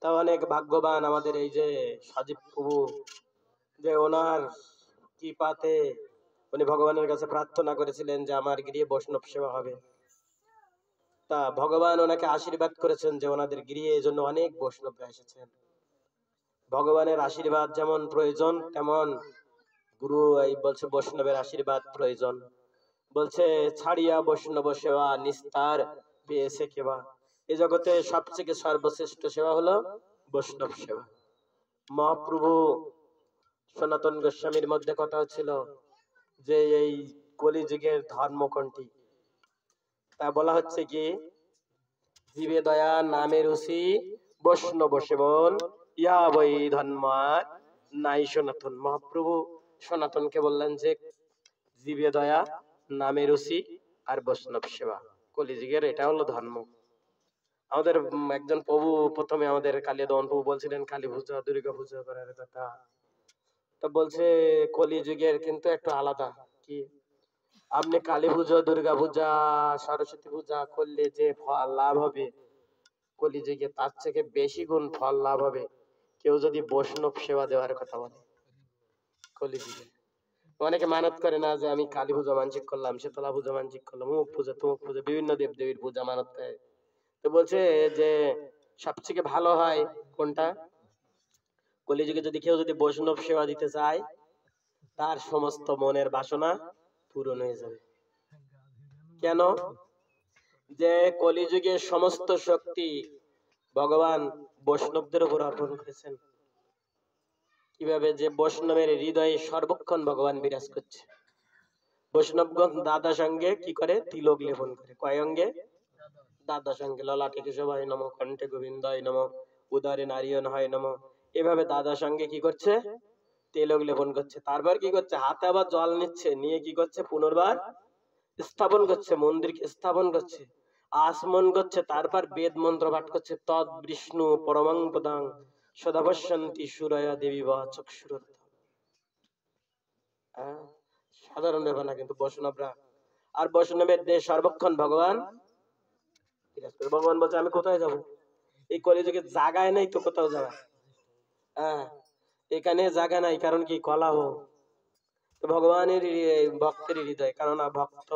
তা অনেক ভাগ্যবান আমাদের এই যে সজীব প্রভু, যে ওনার কৃপাতে উনি ভগবানের কাছে প্রার্থনা করেছিলেন যে আমার গৃহে বৈষ্ণব সেবা হবে। তা ভগবান ওনাকে আশীর্বাদ করেছেন যে ওনাদের গৃহে এই জন্য অনেক বৈষ্ণবরা এসেছেন। ভগবানের আশীর্বাদ যেমন প্রয়োজন, তেমন গুরু এই বলছে বৈষ্ণবের আশীর্বাদ প্রয়োজন। বলছে ছাড়িয়া বৈষ্ণব সেবা নিস্তার পেয়েছে কেবা। এই জগতে সবথেকে সর্বশ্রেষ্ঠ সেবা হলো বৈষ্ণব সেবা। মহাপ্রভু সনাতন গোস্বামীর মধ্যে কথা হচ্ছিল যে এই কলিযুগের ধর্ম কোনটি। তা বলা হচ্ছে কি, জীবে দয়া নামে রুচি বৈষ্ণব সেবন ইয়া বৈ ধর্ম নাই সনাতন। মহাপ্রভু সনাতনকে বললেন যে জীবে দয়া নামে রুচি আর বৈষ্ণব সেবা, কলিযুগের এটা হলো ধর্ম। আমাদের একজন প্রভু প্রথমে আমাদের কালিয়া দমন প্রভু বলছিলেন কালী পূজা দুর্গা পূজা করার কথা। তো বলছে কলিযুগের কিন্তু একটু আলাদা। কি, আপনি কালী পূজা দুর্গা পূজা সরস্বতী পূজা করলে যে ফল লাভ হবে, কলিযুগে তার থেকে বেশি গুণ ফল লাভ হবে কেউ যদি বৈষ্ণব সেবা দেওয়ার কথা বলে। কলিযুগে অনেকে মানত করে না যে আমি কালী পূজা মানসিক করলাম, শীতলা পূজা মানসিক করলাম, অমুক পূজা তমুক পূজা, বিভিন্ন দেব দেবীর পূজা মানত করে। তো বলছে যে সবথেকে ভালো হয় কোনটা, কলিযুগে যদি কেউ যদি বৈষ্ণব সেবা দিতে চায় তার সমস্ত মনের বাসনা পূরণ হয়ে যাবে। কেন? যে কলিযুগে সমস্ত শক্তি ভগবান বৈষ্ণবদের উপর অর্পণ করেছেন। কিভাবে? যে বৈষ্ণবের হৃদয়ে সর্বক্ষণ ভগবান বিরাজ করছে। বৈষ্ণবগণ দাদা সঙ্গে কি করে? তিলক লেপন করে। কয় অঙ্গে? দাদা সঙ্গে। ললাটে কেশবায় নম, কণ্ঠে গোবিন্দায় নম, উদরে নারিয়ণ হয় নম। এভাবে দাদা সঙ্গে কি করছে? তিলক লেপন করছে। তারপর কি করছে? হাতে আবার জল নিচ্ছে, নিয়ে কি করছে? পুনর্বার স্থাপন করছে, মন্দিরকে স্থাপন করছে, আসমন করছে। তারপর বেদ মন্ত্র পাঠ করছে, তৎ বিষ্ণু পরমং পদাং সদা পশ্যন্তি সুরয়া দেবী বা চক্ষুর। সাধারণ ব্যাপার না কিন্তু বৈষ্ণবরা। আর বৈষ্ণবের দেশ সর্বক্ষণ ভগবান বিরাজ করে। ভগবান বলছে আমি কোথায় যাব? এই কলিযুগে জায়গায় নেই তো কোথাও যাওয়া। এখানে জায়গা নাই, কারণ কি? কলহ। ভগবানের ভক্তের হৃদয়, কারণ ভক্ত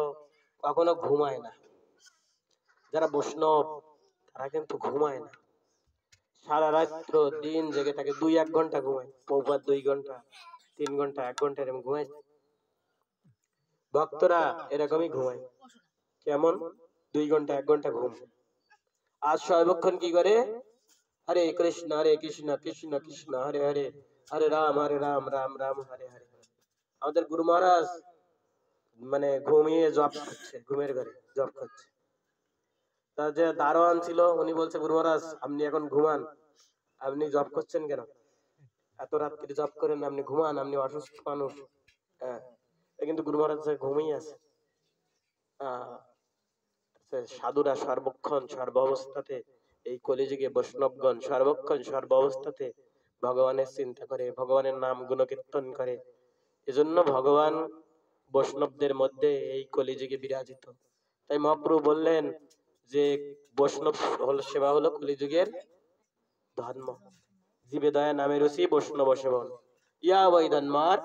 কখনো ঘুমায় না। যারা বৈষ্ণব তারা কিন্তু ঘুমায় না, সারা রাত্র দিন জেগে থাকে। 2-1 ঘন্টা ঘুমায়, প্রভুপাদ 2 ঘন্টা 3 ঘন্টা 1 ঘন্টা এরকম ঘুমায়। ভক্তরা এরকমই ঘুমায়। কেমন? 2 ঘন্টা 1 ঘন্টা ঘুম। আর সর্বক্ষণ কি করে? হরে কৃষ্ণ কৃষ্ণ কৃষ্ণ হরে হরে, হরে রাম রাম রাম হরে হরে। আমাদের গুরু মহারাজ মানে ঘুমিয়ে জপ করছে, ঘুমের ঘরে জপ করছে। তার যে দারোয়ান ছিল উনি বলছে গুরু মহারাজ আপনি এখন ঘুমান, আপনি জপ করছেন কেন? এত রাত্রি জপ করেন, আপনি ঘুমান, আপনি অসুস্থ মানুষ। কিন্তু গুরু মহারাজ ঘুমিয়ে আছে। সাধুরা সর্বক্ষণ সর্ব অবস্থাতে, এই কলিযুগে বৈষ্ণবগণ সর্বক্ষণ সর্ব অবস্থাতে ভগবানের চিন্তা করে, ভগবানের নাম গুণকীর্তন করে। এজন্য ভগবান বৈষ্ণবদের মধ্যে এই কলিযুগে বিরাজিত। তাই মহাপ্রভু বললেন যে বৈষ্ণব হল সেবা হলো কলিযুগের ধর্ম। জীবে দয়া নামে রুচি বৈষ্ণব সেবন ইয়া বৈ ধর্মার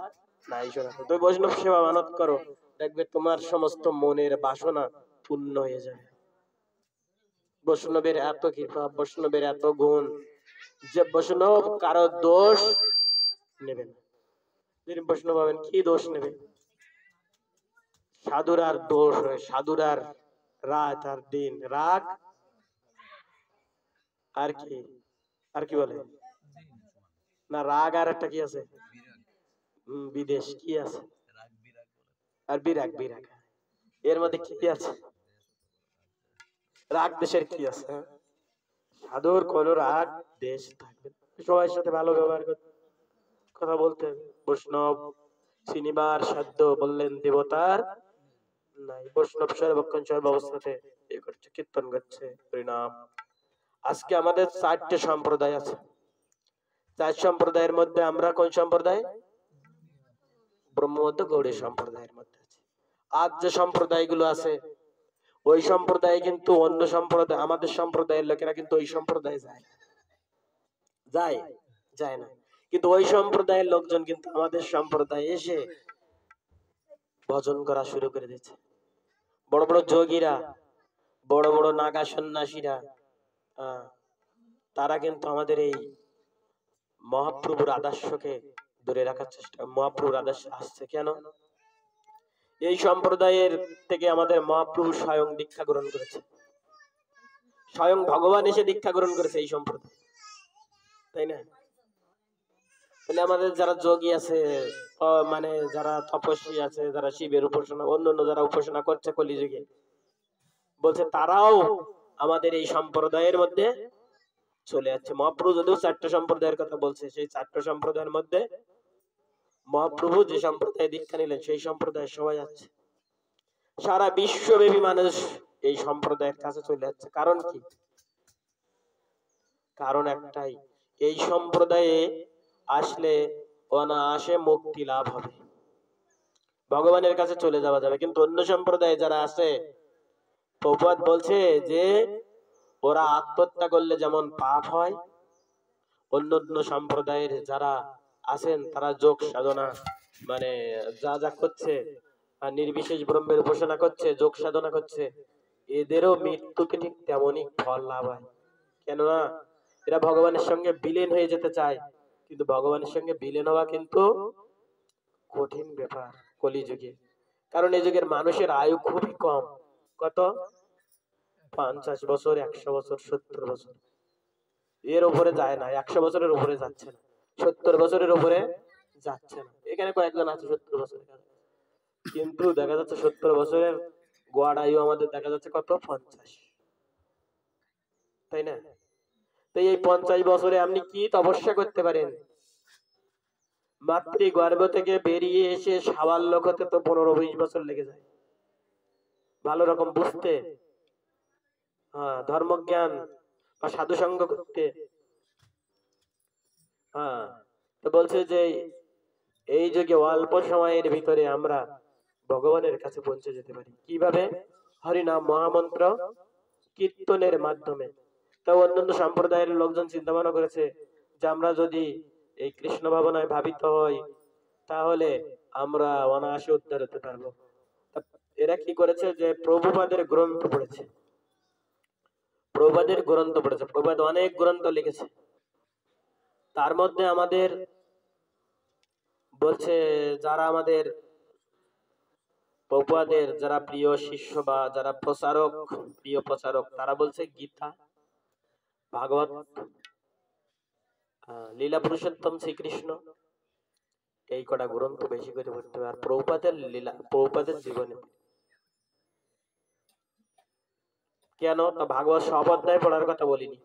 নাই সনাতন। তুমি বৈষ্ণব সেবা মানত করো, দেখবে তোমার সমস্ত মনের বাসনা পূর্ণ হয়ে যায়। বৈষ্ণবের এত কৃপা, বৈষ্ণবের এত গুণ যে বৈষ্ণব কারো দোষ নেবে না। বৈষ্ণব হবেন, কি দোষ নেবে? সাধুর আর দোষ হয়, সাধুর আর রাত আর দিন, রাগ আর কি, আর কি বলে না, রাগ আর একটা কি আছে? বিদেশ কি আছে? আর বিরাগ, বিরাগ। এর মধ্যে কি আছে? রাগ দেশের কি আছে? সাধুর কোন রাগ দেশ থাকবে, সবার সাথে ভালো ব্যবহার করতে, কথা বলতে। বৈষ্ণব চিনিবার সাধ্য বললেন দেবতার নাই। বৈষ্ণব সর্বক্ষণ সর্বাবস্থাতে এ করছে, কীর্তন করছে হরিনাম। আজকে আমাদের 4টে সম্প্রদায় আছে। 4 সম্প্রদায়ের মধ্যে আমরা কোন সম্প্রদায়? ব্রহ্মমত গৌড়ী সম্প্রদায়ের মধ্যে আছে। আজ যে সম্প্রদায়গুলো আছে ওই সম্প্রদায় কিন্তু অন্য সম্প্রদায়, আমাদের সম্প্রদায়ের লোকেরা কিন্তু ওই সম্প্রদায়ে যায়। যায় যায় না, কিন্তু ওই সম্প্রদায়ের লোকজন কিন্তু আমাদের সম্প্রদায়ে এসে ভজন করা শুরু করে দিয়েছে। বড় বড় যোগীরা, বড় বড় নাগা সন্ন্যাসীরা, তারা কিন্তু আমাদের এই মহাপ্রভুর আদর্শকে ধরে রাখার চেষ্টা, মহাপ্রভুর আদর্শ আসছে কেন? এই সম্প্রদায়ের থেকে আমাদের মহাপ্রভু স্বয়ং দীক্ষা গ্রহণ করেছে, স্বয়ং ভগবান এসে দীক্ষা গ্রহণ করেছে এই সম্প্রদায়, তাই না? তাহলে আমাদের যারা যোগী আছে, মানে যারা তপস্বী আছে, যারা শিবের উপাসনা, অন্যান্য যারা উপাসনা করছে কলিযুগে, বলছে তারাও আমাদের এই সম্প্রদায়ের মধ্যে চলে যাচ্ছে। মহাপ্রভু যদিও 4টা সম্প্রদায়ের কথা বলছে, সেই 4টা সম্প্রদায়ের মধ্যে মহাপ্রভু যে সম্প্রদায়ে দীক্ষা নিলেন সেই সম্প্রদায়ের সবাই যাচ্ছে। সারা বিশ্বব্যাপী মানুষ এই সম্প্রদায়ের কাছে চলে যাচ্ছে। কারণ কি? কারণ একটাই, এই সম্প্রদায়ে আসলে অনায়াসে মুক্তি লাভ হবে, ভগবানের কাছে চলে যাওয়া যাবে। কিন্তু অন্য সম্প্রদায়ে যারা আছে, প্রভুপাদ বলছে যে ওরা আত্মহত্যা করলে যেমন পাপ হয়, অন্য অন্য সম্প্রদায়ের যারা আছেন তারা যোগ সাধনা মানে যা যা করছে, আর নির্বিশেষ ব্রহ্মের উপাসনা করছে, যোগ সাধনা করছে, এদেরও মৃত্যুকে ঠিক তেমনই ফল লাভ হয়। কেননা এরা ভগবানের সঙ্গে বিলীন হয়ে যেতে চায়, কিন্তু ভগবানের সঙ্গে বিলীন হওয়া কিন্তু কঠিন ব্যাপার কলিযুগে। কারণ এই যুগের মানুষের আয়ু খুবই কম। কত? 50 বছর, 100 বছর, 70 বছর, এর উপরে যায় না। 100 বছরের উপরে যাচ্ছে না, 70 বছরের উপরে যাচ্ছে না। এখানে কয়েকজন আছে 70 বছর, কিন্তু দেখা যাচ্ছে 70 বছরের গড় আয়ু আমাদের দেখা যাচ্ছে কত? 50, তাই না? তো এই 50 বছরে আপনি কি তপস্যা করতে পারেন? মাতৃ গর্ভ থেকে বেরিয়ে এসে সাবালক হতে তো 15-20 বছর লেগে যায়, ভালো রকম বুঝতে, ধর্মজ্ঞান বা সাধু সঙ্গ করতে। তো বলছে যে এই যুগে অল্প সময়ের ভিতরে আমরা ভগবানের কাছে পৌঁছে যেতে পারি। কিভাবে? হরিনাম মহামন্ত্র কীর্তনের মাধ্যমে। তো অন্যান্য সম্প্রদায়ের লোকজন চিন্তা ভাবনা করেছে যে আমরা যদি এই কৃষ্ণ ভাবনায় ভাবিত হই তাহলে আমরা অনায়াসে উদ্ধার হতে পারবো। এরা কি করেছে? যে প্রভুপাদের গ্রন্থ পড়েছে, প্রভুপাদের গ্রন্থ পড়েছে। প্রভুপাদ অনেক গ্রন্থ লিখেছে, তার মধ্যে আমাদের বলছে যারা আমাদের প্রভুপাদের যারা প্রিয় শিষ্য বা যারা প্রচারক, প্রিয় প্রচারক, তারা বলছে গীতা, ভাগবত, লীলা পুরুষোত্তম শ্রীকৃষ্ণ, এই কটা গ্রন্থ বেশি করে পড়তে হবে। আর প্রভুপাদের লীলা, প্রভুপাদের জীবনে কেন? তা ভাগবত সব অধ্যায় পড়ার কথা বলিনি,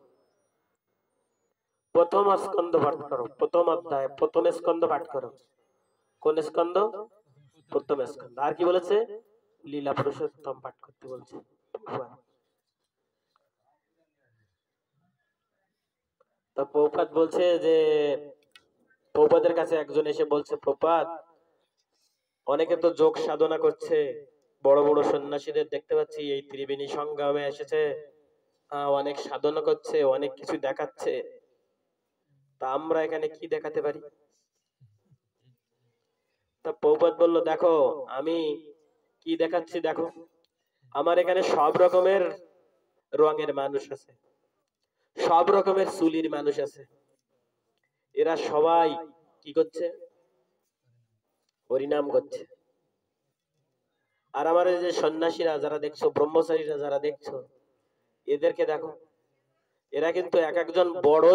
প্রথম স্কন্ধ পাঠ করো, প্রথম অধ্যায়, প্রথম স্কন্ধ পাঠ করো। কোন স্কন্ধ? প্রথম স্কন্ধ। আর কি বলেছে? লীলা পুরুষোত্তম পাঠ করতে বলছে। তো প্রভুপাদ বলছে যে, প্রভুপাদের কাছে একজন এসে বলছে, প্রভুপাদ অনেকে তো যোগ সাধনা করছে, বড় বড় সন্ন্যাসীদের দেখতে পাচ্ছি এই ত্রিবেণী সংগ্রামে এসেছে, অনেক সাধনা করছে, অনেক কিছু দেখাচ্ছে, তা আমরা এখানে কি দেখাতে পারি? তা প্রভুপাদ বলল, দেখো আমি কি দেখাচ্ছি, দেখো আমার এখানে সব রকমের রঙের মানুষ আছে, সব রকমের চুলির মানুষ আছে, এরা সবাই কি করছে? হরিনাম করছে। আর আমার এই যে সন্ন্যাসীরা যারা দেখছো, ব্রহ্মচারীরা যারা দেখছো, এদেরকে দেখো, এরা কিন্তু এক একজন বড়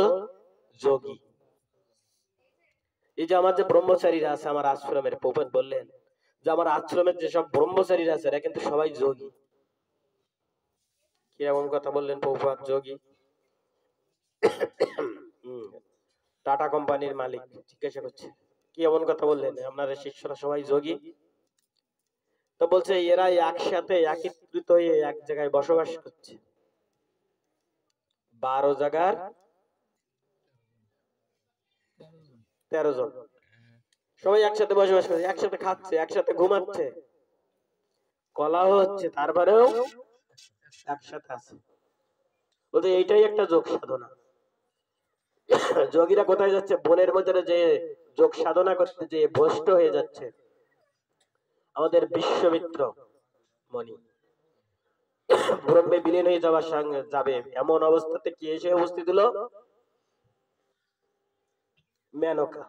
যোগী। এই যে আমার যে ব্রহ্মচারীরা আছে আমার আশ্রমের, প্রভুপাদ বললেন যে আমার আশ্রমের যেসব ব্রহ্মচারীরা আছে এরা কিন্তু সবাই যোগী। কি এমন কথা বললেন প্রভুপাদ? যোগী। টাটা কোম্পানির মালিক জিজ্ঞাসা করছে, কি এমন কথা বললেন? আপনার শিষ্যরা সবাই যোগী? তো বলছে এরা একসাথে একত্রিত হয়ে এক জায়গায় বসবাস করছে, 12 জায়গার 13 জন, সবাই একসাথে বসবাস করছে, একসাথে খাচ্ছে, একসাথে ঘুমাচ্ছে, কলাহ হচ্ছে, তারপরেও একসাথে আছে। বলতে এইটাই একটা যোগ সাধনা। যোগীরা কোথায় যাচ্ছে? বনের মধ্যে যে যোগ সাধনা করতে যে ভ্রষ্ট হয়ে যাচ্ছে। আমাদের বিশ্বমিত্র মণি ব্রহ্মে বিলীন হয়ে যাওয়ার সঙ্গে যাবে এমন অবস্থাতে কি এসে উপস্থিত হলো? মেনকা।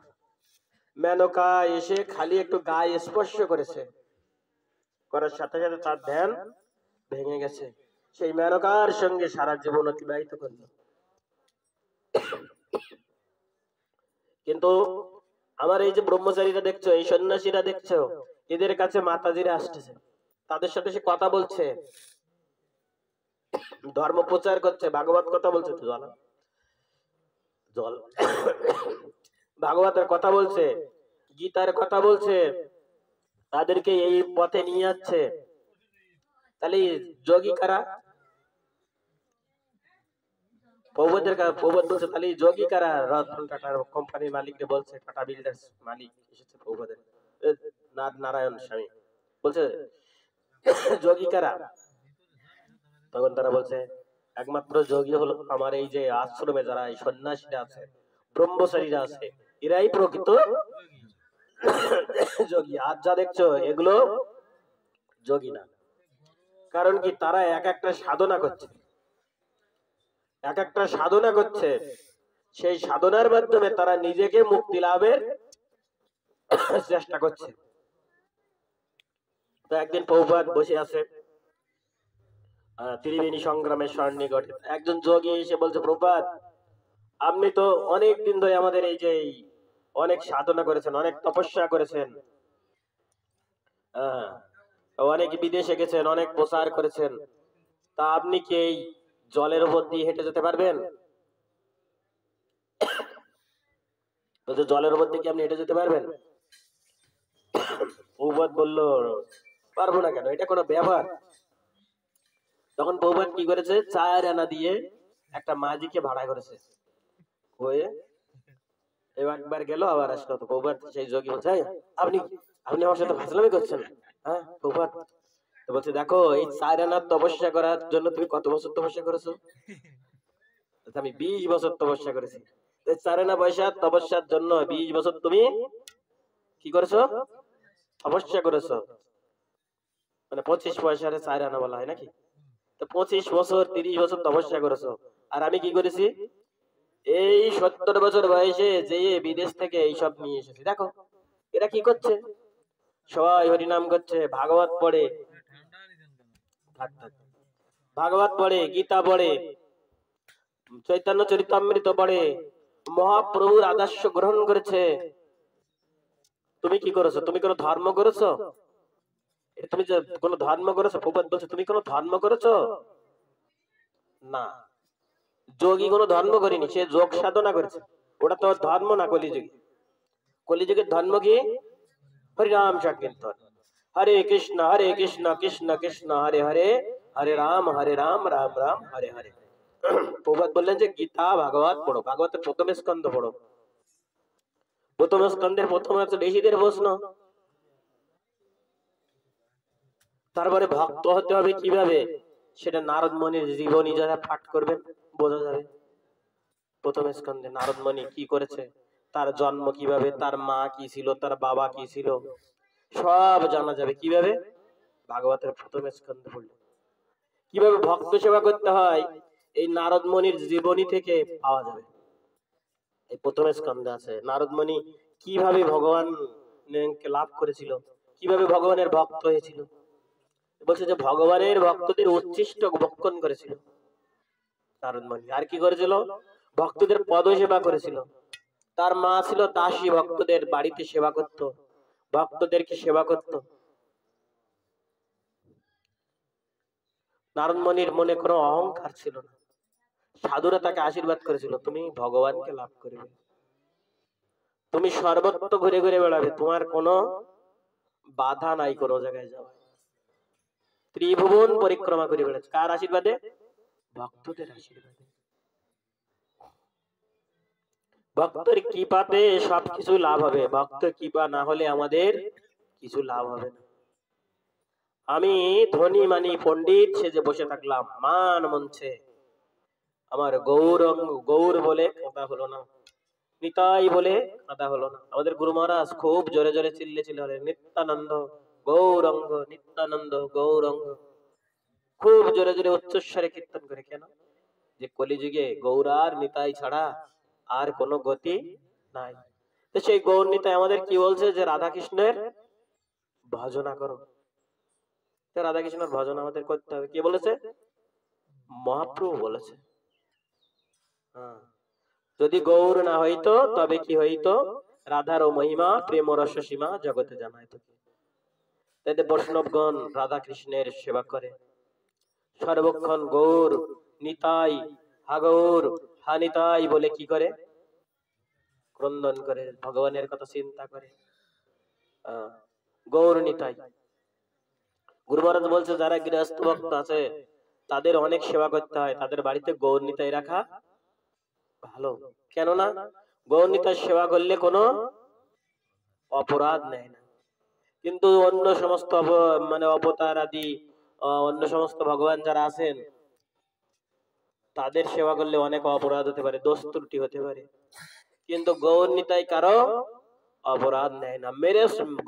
মেনকা এসে খালি একটু গায়ে স্পর্শ করেছে, করার সাথে সাথে তার ধ্যান ভেঙে গেছে। সেই মেনকার সঙ্গে সারা জীবন অতিবাহিত করল। কিন্তু আমার এই যে ব্রহ্মচারীরা দেখছো, এই সন্ন্যাসীরা দেখছো, এদের কাছে মাতাজিরা আসতেছে, তাদের সাথে সে কথা বলছে, ধর্ম প্রচার করছে, ভাগবত কথা বলছে, তো জল জল ভাগবতের কথা বলছে, গীতার কথা বলছে, তাদেরকে এই পথে নিয়ে যাচ্ছে। তাহলে যোগী কারা? প্রবোধ বলছে তাহলে যোগী কারা? রতন টাটার কোম্পানির মালিককে বলছে, টাটা বিল্ডার্স মালিক এসেছে প্রবোধের, নারায়ণ স্বামী বলছে যোগী কারা? তখন তারা বলছে একমাত্র যোগী হলো আমার এই যে আশ্রমে যারা এই সন্ন্যাসীরা আছে, ব্রহ্মচারীরা আছে, এরাই প্রকৃত যোগী। আর যা দেখছো এগুলো যোগী না। কারণ কি? তারা এক একটা সাধনা করছে, এক একটা সাধনা করছে, সেই সাধনার মাধ্যমে তারা নিজেকে মুক্তি লাভের চেষ্টা করছে। তো একদিন প্রভুপাদ বসে আছে ত্রিবেণী সংগ্রামের সন্নিকটে, একজন যোগী এসে বলছে, প্রভুপাদ আপনি তো অনেক দিন ধরে আমাদের এই যে অনেক সাধনা করেছেন, অনেক তপস্যা করেছেন, অনেক বিদেশে গেছেন, অনেক প্রচার করেছেন, তা আপনি কি এই জলের উপর দিয়ে হেঁটে যেতে পারবেন? বলছে জলের উপর দিয়ে কি আপনি হেঁটে যেতে পারবেন? প্রভুপাদ বলল পারবো না কেন, এটা কোনো ব্যাপার? তখন প্রভুপাদ কি করেছে, 4 আনা দিয়ে একটা মাঝিকে ভাড়া করেছে, হয়ে একবার গেল আবার আসলো। তো প্রভুপাদ সেই যোগী বলছে, আপনি আপনি আমার সাথে ফাজলামি করছেন? হ্যাঁ প্রভুপাদ তো বলছে, দেখো এই 4 আনার তপস্যা করার জন্য তুমি কত বছর তপস্যা করেছো? আমি 20 বছর তপস্যা করেছি। 4 আনা পয়সার তপস্যার জন্য 20 বছর তুমি কি করেছো? তপস্যা করেছো। মানে 25 পয়সার 4 আনা বলা হয় নাকি? তো 25 বছর 30 বছর তপস্যা করেছো। আর আমি কি করেছি? এই 70 বছর বয়সে যে বিদেশ থেকে এইসব নিয়ে এসেছি। দেখো এরা কি করছে, সবাই হরিনাম করছে, ভাগবত পড়ে, ভাগবত পড়ে, গীতা পড়ে, চৈতন্য চরিতামৃত পড়ে, মহাপ্রভুর আদর্শ গ্রহণ করেছে। তুমি কি করেছো? তুমি কোন ধর্ম করেছো? তুমি যে কোন ধর্ম করেছো? প্রভুপাদ বলছে তুমি কোন ধর্ম করেছো? না, যোগী কোন ধর্ম করেনি, সে যোগ সাধনা করেছে। ওটা তো ধর্ম না, কলিযুগী। কলিযুগের ধর্ম কি? হরিনাম সংকীর্তন, হরে কৃষ্ণ কৃষ্ণ কৃষ্ণ হরে হরে, হরে রাম রাম রাম হরে হরে। প্রভুপাদ বললেন যে গীতা ভাগবত পড়ো, ভাগবতের প্রথম স্কন্ধ পড়ো। প্রথম স্কন্ধের প্রথম হচ্ছে ঋষিদের প্রশ্ন। তারপরে ভক্ত হতে হবে কিভাবে, সেটা নারদ মুনির জীবনী যারা পাঠ করবেন বোঝা যাবে। প্রথম স্কন্ধে নারদ মুনি কি করেছে, তার জন্ম কিভাবে, তার মা কি ছিল, তার বাবা কি ছিল, সব জানা যাবে কিভাবে? ভাগবতের প্রথম স্কন্ধে পড়লে। কিভাবে ভক্ত সেবা করতে হয়, এই নারদ মুনির জীবনী থেকে পাওয়া যাবে। এই প্রথম স্কন্ধে আছে নারদ মুনি কিভাবে ভগবানকে লাভ করেছিল, কিভাবে ভগবানের ভক্ত হয়েছিল। বলছে যে ভগবানের ভক্তদের উচ্ছিষ্ট ভক্ষণ করেছিল নারদ মুনি। আর কি করেছিল? ভক্তদের পদ সেবা করেছিল। তার মা ছিল দাসী, ভক্তদের বাড়িতে সেবা করত, ভক্তদেরকে সেবা করত। নারদ মুনির মনে কোনো অহংকার ছিল না। সাধুরা তাকে আশীর্বাদ করেছিল, তুমি ভগবানকে লাভ করবে, তুমি সর্বত্র ঘুরে ঘুরে বেড়াবে, তোমার কোনো বাধা নাই কোনো জায়গায় যাওয়া। ত্রিভুবন পরিক্রমা করে বেড়াচ্ছে, কার আশীর্বাদে? ভক্তদের আশীর্বাদে। ভক্তের কৃপাতে সবকিছু লাভ হবে, ভক্তের কৃপা না হলে আমাদের কিছু লাভ হবে না। আমি ধনী মানি পণ্ডিত সেজে বসে থাকলাম মান মঞ্চে, আমার গৌরঙ্গ, গৌর বলে কথা হলো না, নিতাই বলে কথা হলো না। আমাদের গুরু মহারাজ খুব জোরে জোরে চিল্লেছিলেন, নিত্যানন্দ গৌরঙ্গ, নিত্যানন্দ গৌরঙ্গ, খুব জোরে জোরে উচ্চস্বরে কীর্তন করে। কেন? যে কলিযুগে গৌর আর নিতাই ছাড়া আর কোনো গতি নাই। তো সেই গৌর নিতাই আমাদের কি বলছে? যে রাধা কৃষ্ণের ভজনা করো। তো রাধা কৃষ্ণের ভজন আমাদের করতে হবে। কে বলেছে? মহাপ্রভু বলেছে। হ্যাঁ, যদি গৌর না হইতো তবে কি হইতো? রাধার ও মহিমা প্রেম রস সীমা জগতে জানাইতো। তাই বৈষ্ণবগণ রাধা কৃষ্ণের সেবা করে সর্বক্ষণ। গৌর নিতাই, হা গৌর, হা নিতাই বলে কি করে? ক্রন্দন করে, ভগবানের কথা চিন্তা করে। গৌর নিতাই। গুরু মহারাজ বলছে যারা গৃহস্থ ভক্ত আছে তাদের অনেক সেবা করতে হয়, তাদের বাড়িতে গৌর নিতাই রাখা ভালো। কেননা গৌর নিতাই সেবা করলে কোনো অপরাধ নেয় না। কিন্তু অন্য সমস্ত মানে অবতার আদি অন্য সমস্ত ভগবান যারা আছেন তাদের সেবা করলে অনেক অপরাধ হতে পারে, দোষ ত্রুটি হতে পারে। কিন্তু গৌর নিতাই কারো অপরাধ নেয় না।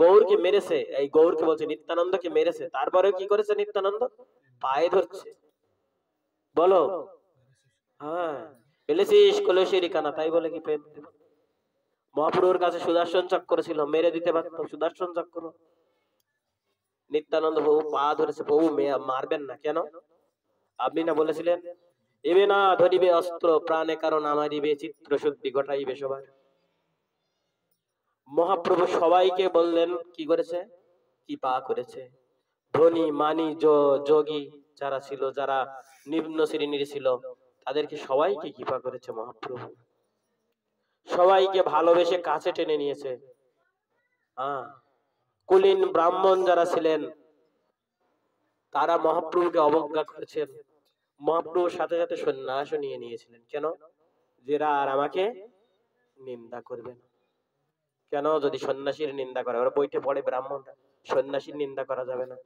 গৌরকে মেরেছে, এই গৌরকে বলছে নিত্যানন্দকে মেরেছে, তারপরেও কি করেছে? নিত্যানন্দ পায়ে ধরছে। বলো, হ্যাঁ, ফেলেছিস কলসির কানা, তাই বলে কি প্রেম? মহাপ্রভুর কাছে সুদর্শন চক্র ছিল, মেরে দিতে পারত সুদর্শন চক্র। নিত্যানন্দ প্রভু পা ধরেছে, প্রভু মারবেন না। কেন? আপনি না বলেছিলেন এবে না ধরিবে অস্ত্র, প্রাণে কারণ আমারিবে, চিত্র শুদ্ধি ঘটাইবে সবার। মহাপ্রভু সবাইকে বললেন কি করেছে? কৃপা করেছে। ধনী মানি যোগী যারা ছিল, যারা নিম্ন শ্রেণীর ছিল, তাদেরকে সবাইকে কৃপা করেছে মহাপ্রভু। সবাইকে ভালোবেসে কাছে টেনে নিয়েছে। কুলীন ব্রাহ্মণ যারা ছিলেন তারা মহাপ্রভুকে অবজ্ঞা করেছেন। মহাপ্রভুর সাথে সাথে সন্ন্যাসও নিয়ে নিয়েছিলেন। কেন? যেরা আর আমাকে নিন্দা করবে না। কেন? যদি সন্ন্যাসীর নিন্দা করে, ওরা বইতে পড়ে ব্রাহ্মণরা, সন্ন্যাসীর নিন্দা করা যাবে না।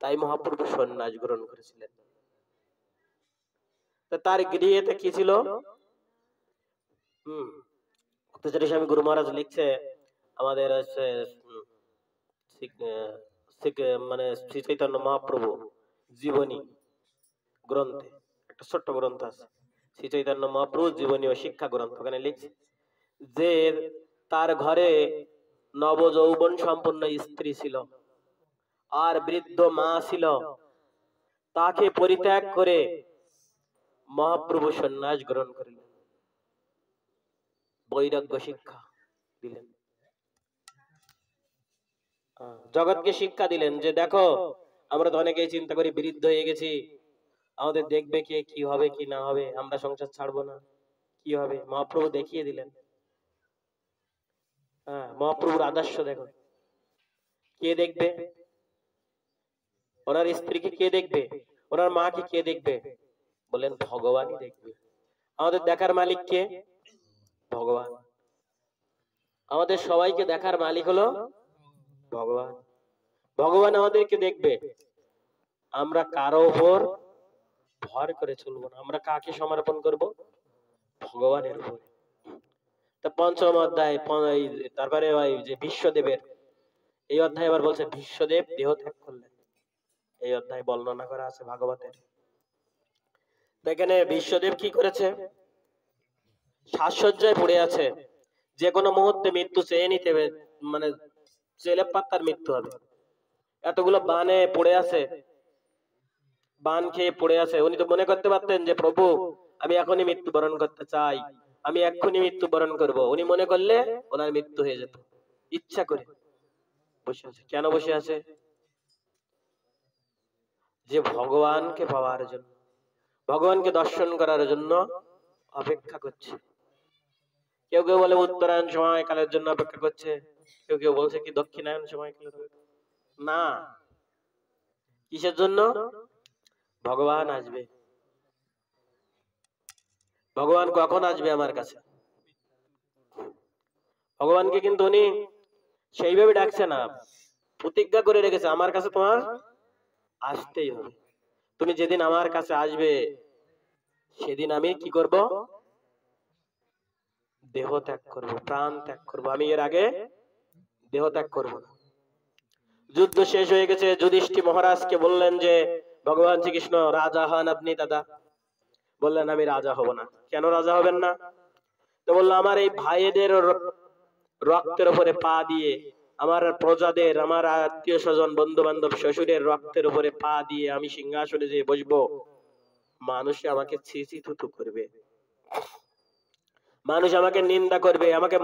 তাই মহাপ্রভু সন্ন্যাস গ্রহণ করেছিলেন। তার গৃহেতে কি ছিল? স্বামী গুরু মহারাজ লিখছে আমাদের মানে শ্রী চৈতন্য মহাপ্রভু জীবনী গ্রন্থে, একটা ছোট্ট গ্রন্থ আছে শ্রী চৈতন্য মহাপ্রভু জীবনী ও শিক্ষা গ্রন্থ। ওখানে লিখছে যে তার ঘরে নব যৌবন সম্পন্ন স্ত্রী ছিল আর বৃদ্ধ মা ছিল। তাকে পরিত্যাগ করে মহাপ্রভু সন্ন্যাস গ্রহণ করিলেন, বৈরাগ্য শিক্ষা দিলেন, জগৎকে শিক্ষা দিলেন যে দেখো আমরা তো অনেকেই চিন্তা করি বৃদ্ধ হয়ে গেছি, আমাদের দেখবে কে, কি হবে কি না হবে, আমরা সংসার ছাড়বো না, কি হবে? মহাপ্রভু দেখিয়ে দিলেন। মহাপ্রভুর আদর্শ দেখো, কে দেখবে? ওনার স্ত্রীকে কে দেখবে? ওনার মাকে কে দেখবে? বলেন ভগবানই দেখবে। আমাদের দেখার মালিক কে? ভগবান। আমাদের সবাইকে দেখার মালিক হলো ভগবান। ভগবান আমাদেরকে দেখবে। আমরা কারো উপর ভর করে চলবো না, আমরা কাকে সমর্পণ করব? ভগবানের উপর। তা পঞ্চম অধ্যায়, তারপরে যে বিশ্বদেবের এই অধ্যায় আবার বলছে বিশ্বদেব দেহ ত্যাগ করলেন। এই অধ্যায় বর্ণনা করা আছে ভাগবতের। এখানে বিশ্বদেব কি করেছে? সাজসজ্জায় পড়ে আছে, যে কোনো মুহূর্তে মৃত্যু চেয়ে নিতে, মানে চেলে পাত্তার মৃত্যু হবে। এতগুলো বানে পড়ে আছে, বান খেয়ে পড়ে আছে। উনি তো মনে করতে পারতেন যে প্রভু আমি এখনই মৃত্যুবরণ করতে চাই, আমি এক্ষুনি মৃত্যুবরণ করব। উনি মনে করলে ওনার মৃত্যু হয়ে যেত। ইচ্ছা করে বসে আছে। কেন বসে আছে? যে ভগবানকে পাওয়ার জন্য, ভগবানকে দর্শন করার জন্য অপেক্ষা করছে। কেউ কেউ বলে উত্তরায়ণ সময়কালের জন্য অপেক্ষা করছে, কেউ কেউ বলছে কি দক্ষিণায়ন সময়কালের না। কিসের জন্য? ভগবান আসবে। ভগবান কখন আসবে আমার কাছে? ভগবানকে কিন্তু উনি সেইভাবে ডাকছে না, প্রতিজ্ঞা করে রেখেছে আমার কাছে তোমার আসতেই হবে। তুমি যেদিন আমার কাছে আসবে সেদিন আমি কি করব? দেহ ত্যাগ করব, প্রাণ ত্যাগ করব। আমি এর আগে দেহ ত্যাগ করব না। যুদ্ধ শেষ হয়ে গেছে। যুধিষ্ঠির মহারাজকে বললেন যে ভগবান শ্রীকৃষ্ণ রাজা হন আপনি দাদা। বললেন আমি রাজা হব না। কেন রাজা হবেন না? তো বললো আমার এই ভাইদের রক্তের উপরে পা দিয়ে, আমার প্রজাদের, আমার আত্মীয় স্বজন, বন্ধু বান্ধব, শ্বশুরের রক্তের উপরে পা দিয়ে আমি সিংহাসনে যে বসবো, মানুষ আমাকে ছি ছি থু থু করবে, মানুষ আমাকে নিন্দা করবে, আমাকে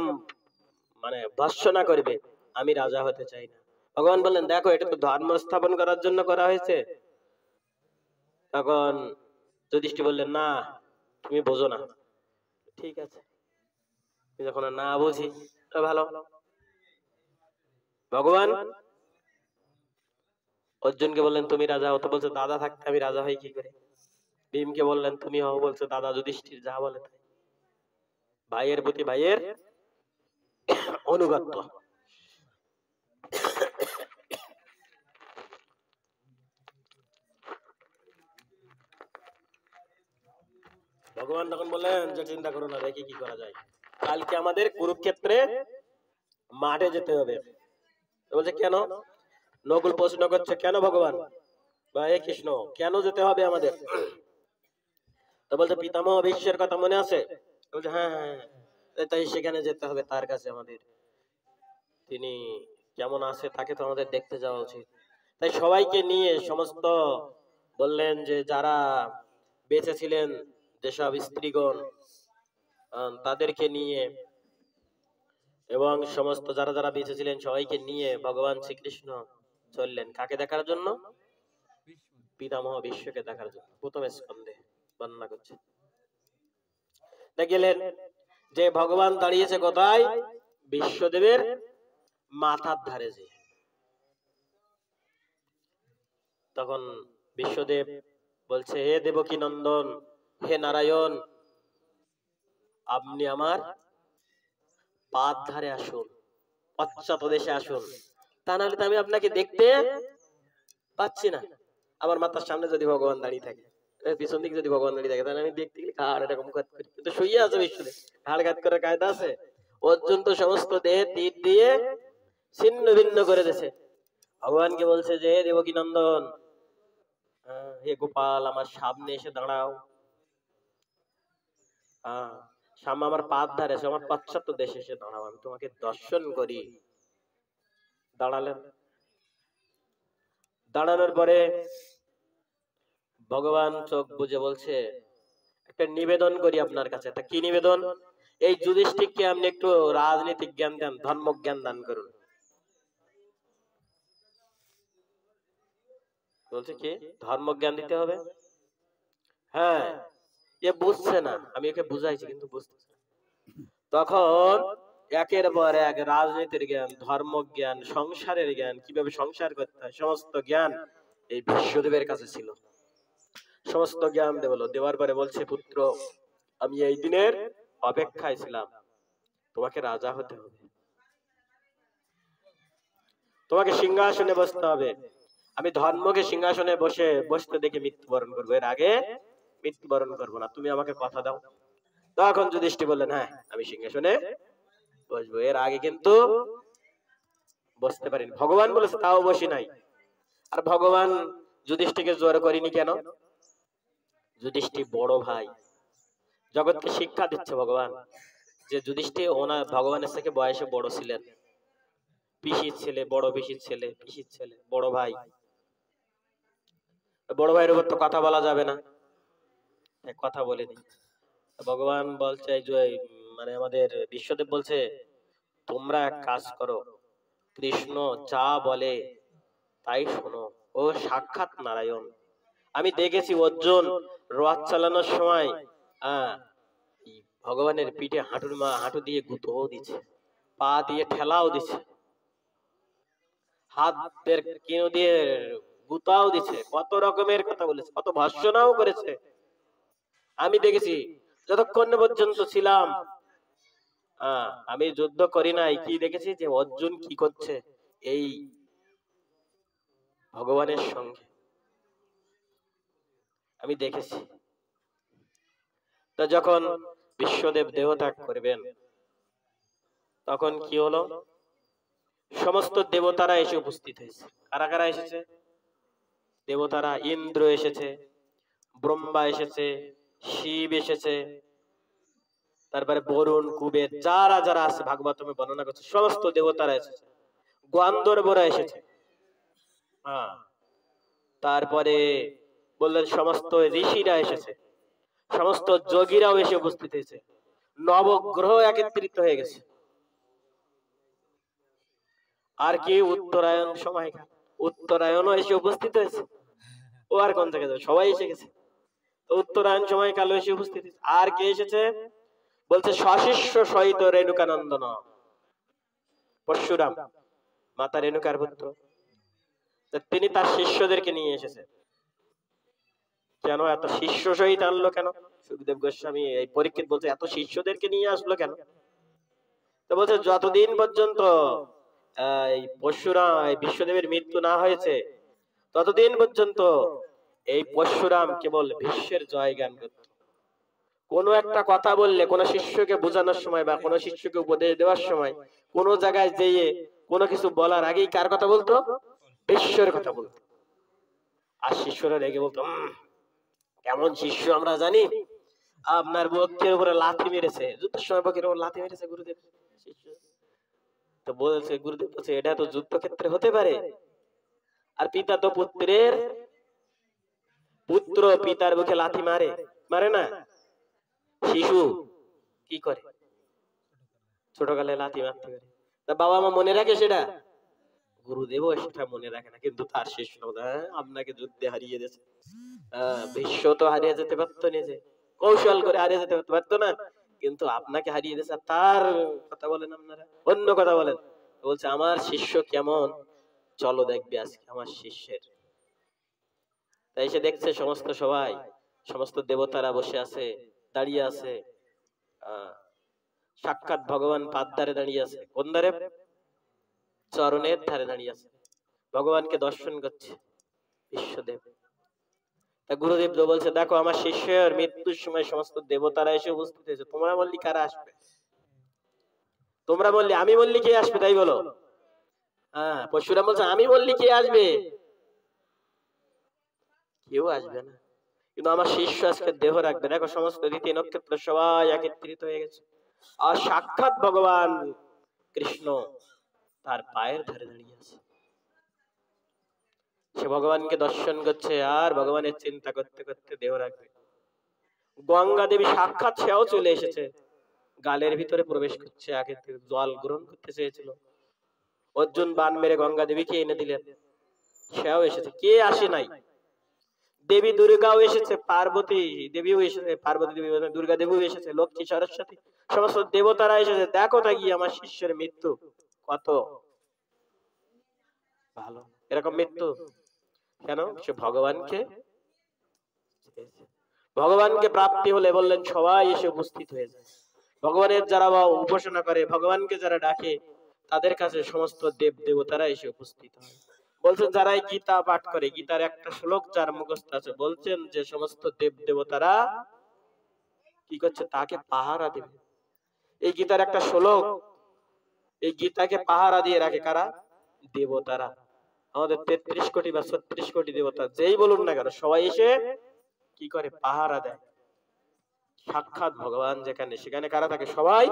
মানে ভর্ৎসনা করবে। আমি রাজা হতে চাই না। ভগবান বললেন দেখো এটা তো ধর্ম স্থাপন করার জন্য করা হয়েছে। তখন যুধিষ্ঠির বললেন না তুমি বোঝো না। ঠিক আছে, তুমি যখন না বুঝি তো ভালো। ভগবান অর্জুনকে বললেন তুমি রাজা হও, তো বলছে দাদা থাকতে আমি রাজা হই কি করে। ভীমকে বললেন তুমি হও, বলছে দাদা যুধিষ্ঠির যা বলে তাই। ভাইয়ের প্রতি ভাইয়ের অনুগত্য। ভগবান তখন বললেন যে চিন্তা করো না, দেখি কি করা যায়। কালকে আমাদের কুরুক্ষেত্রে মাঠে যেতে হবে। বলছে কেন? নকুল প্রশ্ন করছে কেন ভগবান বা হে কৃষ্ণ কেন যেতে হবে আমাদের? তো বলছে পিতামহ ভীষ্মের কথা মনে আছে? বলছে হ্যাঁ হ্যাঁ, তাই সেখানে যেতে হবে তার কাছে আমাদের। তিনি কেমন আছে তাকে তো আমাদের দেখতে যাওয়া উচিত। তাই সবাইকে নিয়ে সমস্ত বললেন যে যারা বেঁচে ছিলেন, যেসব স্ত্রীগণ তাদেরকে নিয়ে এবং সমস্ত যারা যারা বেঁচে ছিলেন সবাইকে নিয়ে ভগবান শ্রীকৃষ্ণ চললেন কাকে দেখার জন্য? পিতামহ ভীষ্মকে দেখার জন্য। প্রথম স্কন্ধে বর্ণনা করছে। গেলেন যে ভগবান দাঁড়িয়েছে কোথায়? বিশ্বদেবের মাথার ধারে। যে তখন বিশ্বদেব বলছে হে দেবকী নন্দন, হে নারায়ণ, আপনি আমার পাদ ধারে আসুন, পশ্চাৎ দেশে আসুন, তা নাহলে তো আমি আপনাকে দেখতে পাচ্ছি না। আমার মাথার সামনে যদি ভগবান দাঁড়িয়ে থাকে, পিছন দিকে যদি ভগবান দাঁড়িয়ে থাকে, তাহলে আমি দেখতে গেলে ঘাড় এরকম কাজ করি, কিন্তু শুয়ে আছে বিশ্বদেব, ঘাড় কাজ করার কায়দা আছে? অর্জুন তো সমস্ত দেহে তীর দিয়ে ছিন্ন ভিন্ন করে দিয়েছে। ভগবানকে বলছে যে হে দেবকী নন্দন, হে গোপাল, আমার সামনে এসে দাঁড়াও। সামনে আমার পাদ ধারে, আমার পশ্চাৎ দেশে এসে দাঁড়াও, আমি তোমাকে দর্শন করি। দাঁড়ালেন। দাঁড়ানোর পরে ভগবান চোখ বুজে বলছে একটা নিবেদন করি আপনার কাছে। তা কি নিবেদন? এই যুধিষ্ঠিরকে আপনি একটু রাজনৈতিক জ্ঞান দেন, ধর্ম জ্ঞান দান করুন। বলছে কি ধর্ম জ্ঞান দিতে হবে? হ্যাঁ, এ বুঝছে না, আমি একে বুঝাইছি কিন্তু বুঝতেছে না। তখন একের পর এক রাজনীতির জ্ঞান, ধর্ম জ্ঞান, সংসারের জ্ঞান, কিভাবে সংসার করতে হয়, সমস্ত জ্ঞান এই বিশ্বদেবের কাছে ছিল। সমস্ত জ্ঞান দেওয়ার পরে বলছে পুত্র, আমি এই দিনের অপেক্ষায় ছিলাম, তোমাকে রাজা হতে হবে, তোমাকে সিংহাসনে বসতে হবে। আমি ধর্মকে সিংহাসনে বসতে দেখে মৃত্যুবরণ করবো, এর আগে মৃত্যুবরণ করবো না, তুমি আমাকে কথা দাও। তখন যুধিষ্ঠির বললেন হ্যাঁ আমি সিংহাসনে বসবো, এর আগে কিন্তু বসতে পারিনি। ভগবান বলেছে তাও বসি নাই। আর ভগবান যুধিষ্ঠিরকে জোর করিনি কেন? যুধিষ্ঠির বড় ভাই, জগৎকে শিক্ষা দিচ্ছে ভগবান যে যুধিষ্ঠির ওনার ভগবানের থেকে বয়সে বড় ছিলেন, পিসির ছেলে, বড় পিসির ছেলে, পিসির ছেলে, বড় ভাই। বড় ভাইয়ের উপর তো কথা বলা যাবে না, কথা বলেনি। ভগবান বলছে মানে আমাদের বিশ্বদেব বলছে তোমরা এক কাজ করো, কৃষ্ণ যা বলে তাই শোনো, ও সাক্ষাৎ নারায়ণ। আমি দেখেছি অর্জুন রথ চালানোর সময় ভগবানের পিঠে হাঁটু দিয়ে গুঁতোও দিচ্ছে, পা দিয়ে ঠেলাও দিচ্ছে, হাতের কিনো দিয়ে গুতাও দিচ্ছে, কত রকমের কথা বলেছে, কত ভর্ৎসনাও করেছে। আমি দেখেছি যতক্ষণ পর্যন্ত ছিলাম আমি যুদ্ধ করি নাই, কি দেখেছি যে অর্জুন কি করছে এই ভগবানের সঙ্গে, আমি দেখেছি। তা যখন বিশ্বদেব দেহত্যাগ করবেন তখন কি হলো, সমস্ত দেবতারা এসে উপস্থিত হয়েছে। কারা কারা এসেছে? দেবতারা ইন্দ্র এসেছে, ব্রহ্মা এসেছে, শিব এসেছে, তারপরে বরুণ, কুবের, যারা যারা আছে ভাগবতমে বর্ণনা করছে সমস্ত দেবতারা এসেছে, গন্ধর্বরা এসেছে। হ্যাঁ, তারপরে বললেন সমস্ত ঋষিরা এসেছে, সমস্ত যোগীরাও এসে উপস্থিত হয়েছে, নবগ্রহ একত্রিত হয়ে গেছে। আর কি উত্তরায়ণ সময়কাল, উত্তরায়ণও এসে উপস্থিত হয়েছে। ও আর কোন থেকে যাবে, সবাই এসে গেছে। তো উত্তরায়ণ সময়কাল এসে উপস্থিত হয়েছে। আর কে এসেছে? বলছে সশিষ্য সহিত রেণুকানন্দন, পরশুরাম, মাতা রেণুকার পুত্র। তিনি তার শিষ্যদেরকে নিয়ে এসেছে। কেন এত শিষ্য সহিত আনলো কেন? সুখদেব গোস্বামী এই পরীক্ষিত বলছে এত শিষ্যদেরকে নিয়ে আসলো কেন? তো বলছে যতদিন পর্যন্ত এই পরশুরাম, বিশ্বদেবের মৃত্যু না হয়েছে ততদিন পর্যন্ত এই পরশুরাম কেবল বিশ্বের জয় গান করত। কোন একটা কথা বললে, কোন শিষ্যকে বোঝানোর সময় বা কোন শিষ্যকে উপদেশ দেওয়ার সময়, কোন জায়গায় যেয়ে কোনো কিছু বলার আগেই কার কথা বলতো? বিশ্বের কথা বলতো। আর শিষ্যরা রেগে বলতো, কেমন শিষ্য আমরা জানি, আপনার বক্ষের উপরে লাথি মেরেছে, যুদ্ধের সময় বক্ষের উপর লাথি মেরেছে গুরুদেব। শিষ্য তো বলছে, গুরুদেব বলছে এটা তো যুদ্ধক্ষেত্রে হতে পারে, আর পিতা তো পুত্রের, পুত্র পিতার বুকে লাথি মারে, মারে না? শিশু কি করে? ছোটকালে লাথি মারতে পারে। তা বাবা মা মনে রাখে সেটা? গুরুদেবও সেটা মনে রাখে না, কিন্তু তার শিষ্য আপনাকে যুদ্ধে হারিয়ে দিয়েছে। বিশ্ব তো হারিয়ে যেতে পারতো, নিজে কৌশল করে হারিয়ে যেতে পারতো না, কিন্তু আপনাকে হারিয়ে দিয়েছে। তার কথা বলেন আপনারা, অন্য কথা বলেন। বলছে আমার শিষ্য কেমন, চলো দেখবে আজকে আমার শিষ্যের। তাই সে দেখছে সমস্ত সবাই, সমস্ত দেবতারা বসে আছে, দাঁড়িয়ে আছে। সাক্ষাৎ ভগবান পাদ ধারে দাঁড়িয়ে আছে। কোন ধারে? চরণের ধারে দাঁড়িয়ে আছে, ভগবানকে দর্শন করছে বিশ্বদেব। তা গুরুদেব তো বলছে দেখো আমার শিষ্যের মৃত্যুর সময় সমস্ত দেবতারা এসে উপস্থিত হয়েছে, তোমরা বললি কারা আসবে? তোমরা বললি, আমি বললি কে আসবে তাই বলো? হ্যাঁ, পরশুরাম বলছে আমি বললি কে আসবে? কেউ আসবে না, কিন্তু আমার শিষ্য আজকে দেহ রাখবে। দেখো সমস্ত রীতি নক্ষত্র সবাই একত্রিত হয়ে গেছে, আর সাক্ষাৎ ভগবান কৃষ্ণ তার পায়ের ধারে দাঁড়িয়ে আছে। সে ভগবানকে দর্শন করছে আর ভগবানের চিন্তা করতে করতে দেহ রাখবে। গঙ্গা দেবী সাক্ষাৎ, সেও চলে এসেছে, গালের ভিতরে প্রবেশ করছে, আগে জল গ্রহণ করতে চেয়েছিল, অর্জুন বান মেরে গঙ্গা দেবীকে এনে দিলেন, সেও এসেছে। কে আসে নাই? দেবী দুর্গাও এসেছে, পার্বতী দেবীও এসেছে, পার্বতী দেবী, দুর্গা দেবীও এসেছে, লক্ষ্মী, সরস্বতী, সমস্ত দেবতারা এসেছে। দেখো তা গিয়ে আমার শিষ্যের মৃত্যু কত ভালো, এরকম মৃত্যু কেন? সে ভগবানকে, ভগবানকে প্রাপ্তি হলে বললেন সবাই এসে উপস্থিত হয়ে যায়। ভগবানের যারা উপাসনা করে, ভগবানকে যারা ডাকে, তাদের কাছে সমস্ত দেব দেবতারা এসে উপস্থিত হয়। বলছেন যারা গীতা পাঠ করে, গীতার একটা শ্লোক যার মুখস্থ আছে, বলছেন যে সমস্ত দেব দেবতারা কি করছে, তাকে পাহারা দেবে। এই গীতার একটা শ্লোক, এই গীতাকে পাহারা দিয়ে রাখে কারা? দেবতারা। আমাদের 33 কোটি বা 36 কোটি দেবতা যেই বলুন না কেন, সবাই এসে কি করে? পাহারা দেয়। সাক্ষাৎ ভগবান যেখানে, সেখানে কারা থাকে? সবাই